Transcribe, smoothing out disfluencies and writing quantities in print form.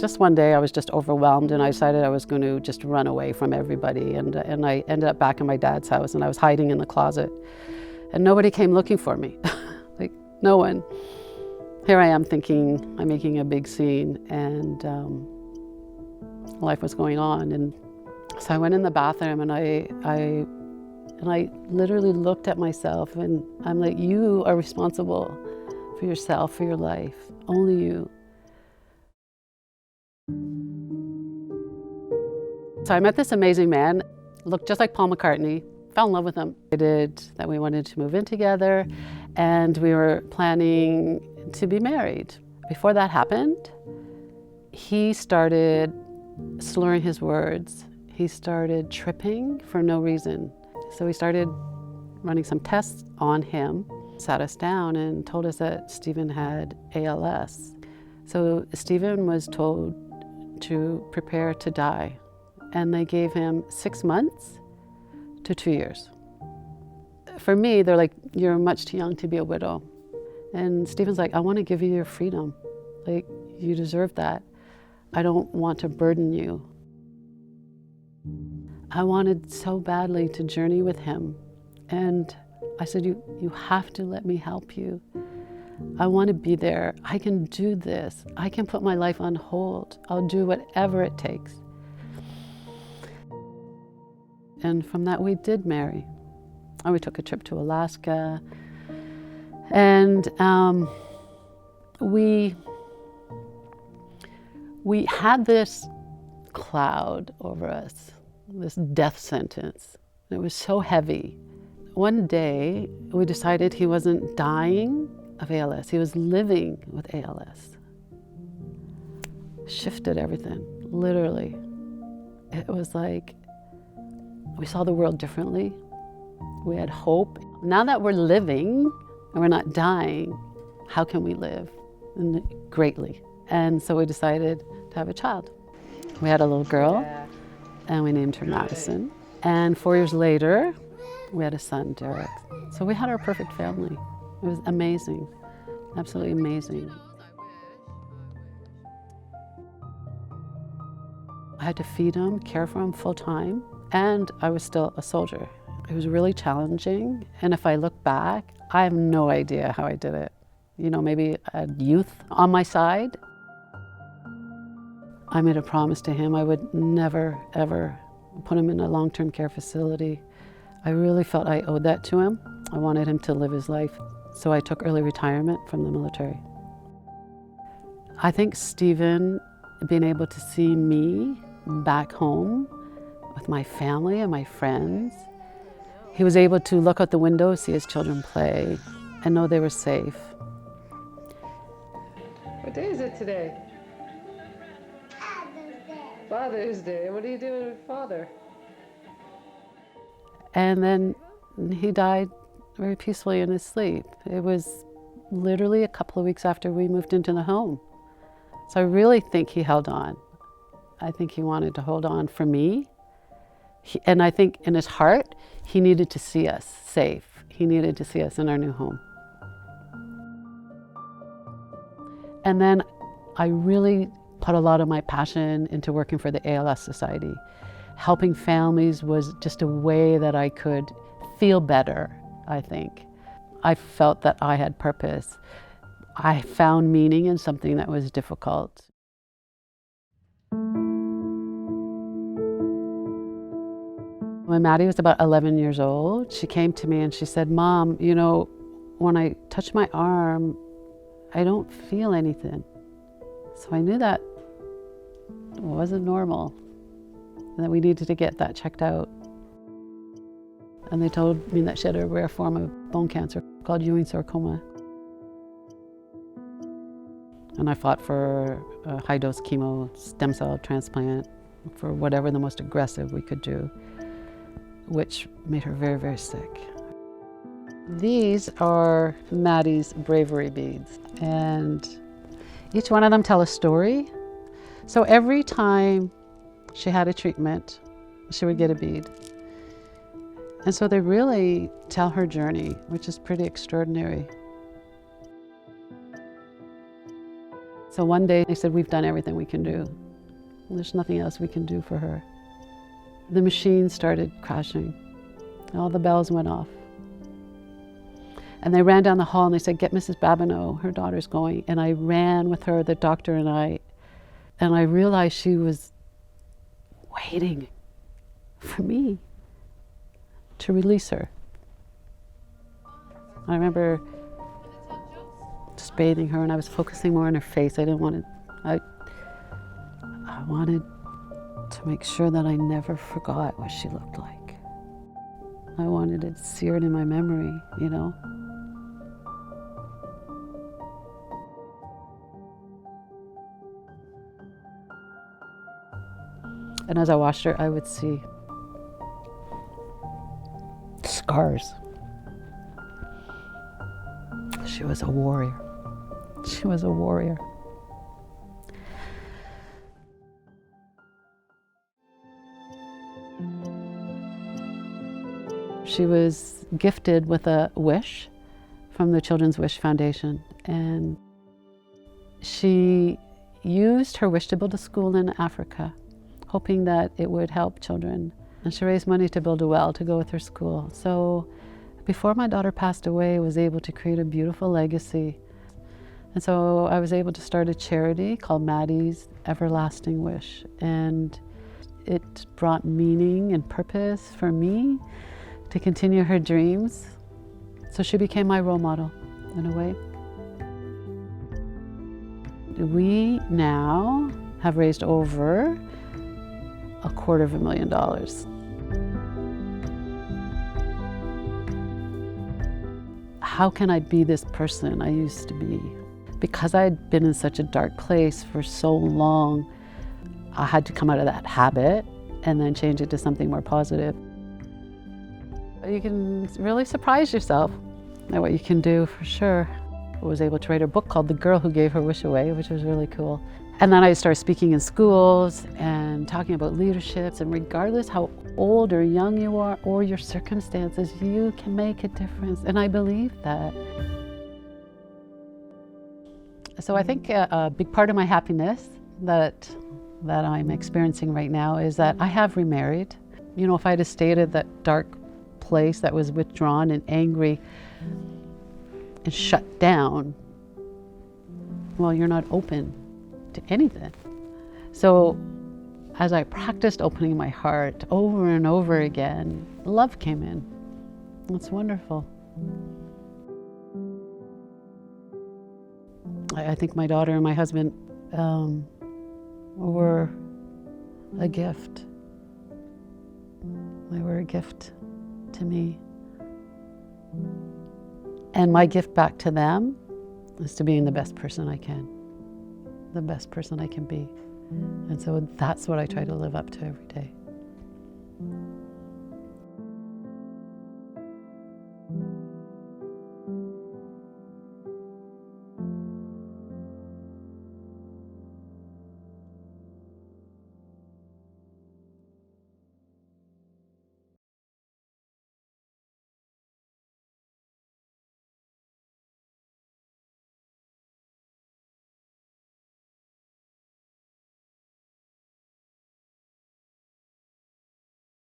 Just one day I was just overwhelmed and I decided I was going to just run away from everybody, and I ended up back in my dad's house and I was hiding in the closet and nobody came looking for me. Like, no one. Here I am thinking I'm making a big scene, and life was going on. And so I went in the bathroom and I literally looked at myself and I'm like, you are responsible for yourself, for your life, only you. So I met this amazing man, looked just like Paul McCartney, fell in love with him. We decided that we wanted to move in together and we were planning to be married. Before that happened, he started slurring his words. He started tripping for no reason. So we started running some tests on him, sat us down and told us that Stephen had ALS. So Stephen was told to prepare to die, and they gave him 6 months to 2 years. For me, they're like, you're much too young to be a widow. And Stephen's like, I want to give you your freedom. Like, you deserve that. I don't want to burden you. I wanted so badly to journey with him. And I said, you have to let me help you. I want to be there. I can do this. I can put my life on hold. I'll do whatever it takes. And from that, we did marry. And we took a trip to Alaska. And we had this cloud over us, this death sentence. It was so heavy. One day, we decided he wasn't dying of ALS. He was living with ALS. Shifted everything, literally. It was like we saw the world differently. We had hope. Now that we're living and we're not dying, how can we live? And greatly. And so we decided to have a child. We had a little girl, and we named her Madison. And 4 years later, we had a son, Derek. So we had our perfect family. It was amazing, absolutely amazing. I had to feed him, care for him full time, and I was still a soldier. It was really challenging, and if I look back, I have no idea how I did it. You know, maybe I had youth on my side. I made a promise to him I would never, ever put him in a long-term care facility. I really felt I owed that to him. I wanted him to live his life. So I took early retirement from the military. I think Stephen being able to see me back home with my family and my friends, he was able to look out the window, see his children play, and know they were safe. What day is it today? Father's Day. What are you doing with Father? And then he died very peacefully in his sleep. It was literally a couple of weeks after we moved into the home. So I really think he held on. I think he wanted to hold on for me. And I think in his heart, he needed to see us safe. He needed to see us in our new home. And then I really put a lot of my passion into working for the ALS Society. Helping families was just a way that I could feel better, I think. I felt that I had purpose. I found meaning in something that was difficult. When Maddie was about 11 years old, she came to me and she said, Mom, you know, when I touch my arm, I don't feel anything. So I knew that it wasn't normal and that we needed to get that checked out. And they told me that she had a rare form of bone cancer called Ewing sarcoma. And I fought for a high-dose chemo stem cell transplant for whatever the most aggressive we could do, which made her very, very sick. These are Maddie's bravery beads, and each one of them tell a story. So every time she had a treatment, she would get a bead. And so they really tell her journey, which is pretty extraordinary. So one day they said, we've done everything we can do. There's nothing else we can do for her. The machine started crashing. All the bells went off. And they ran down the hall and they said, get Mrs. Babineau, her daughter's going. And I ran with her, the doctor and I realized she was waiting for me to release her. I remember just bathing her and I was focusing more on her face. I wanted to make sure that I never forgot what she looked like. I wanted it seared in my memory, you know? And as I watched her, I would see scars. She was a warrior. She was a warrior. She was gifted with a wish from the Children's Wish Foundation, and she used her wish to build a school in Africa, hoping that it would help children. And she raised money to build a well to go with her school. So before my daughter passed away, I was able to create a beautiful legacy. And so I was able to start a charity called Maddie's Everlasting Wish. And it brought meaning and purpose for me to continue her dreams. So she became my role model in a way. We now have raised over $250,000. How can I be this person I used to be? Because I had been in such a dark place for so long, I had to come out of that habit and then change it to something more positive. You can really surprise yourself at what you can do, for sure. I was able to write a book called The Girl Who Gave Her Wish Away, which was really cool. And then I started speaking in schools and talking about leaderships, and regardless how old or young you are or your circumstances, you can make a difference, and I believe that. So I think a big part of my happiness that I'm experiencing right now is that I have remarried. You know, if I had stayed at that dark place that was withdrawn and angry and shut down, well, you're not open to anything. So as I practiced opening my heart over and over again, love came in. It's wonderful. I think my daughter and my husband were a gift. They were a gift to me. And my gift back to them is to being the best person I can. The best person I can be. And so that's what I try to live up to every day.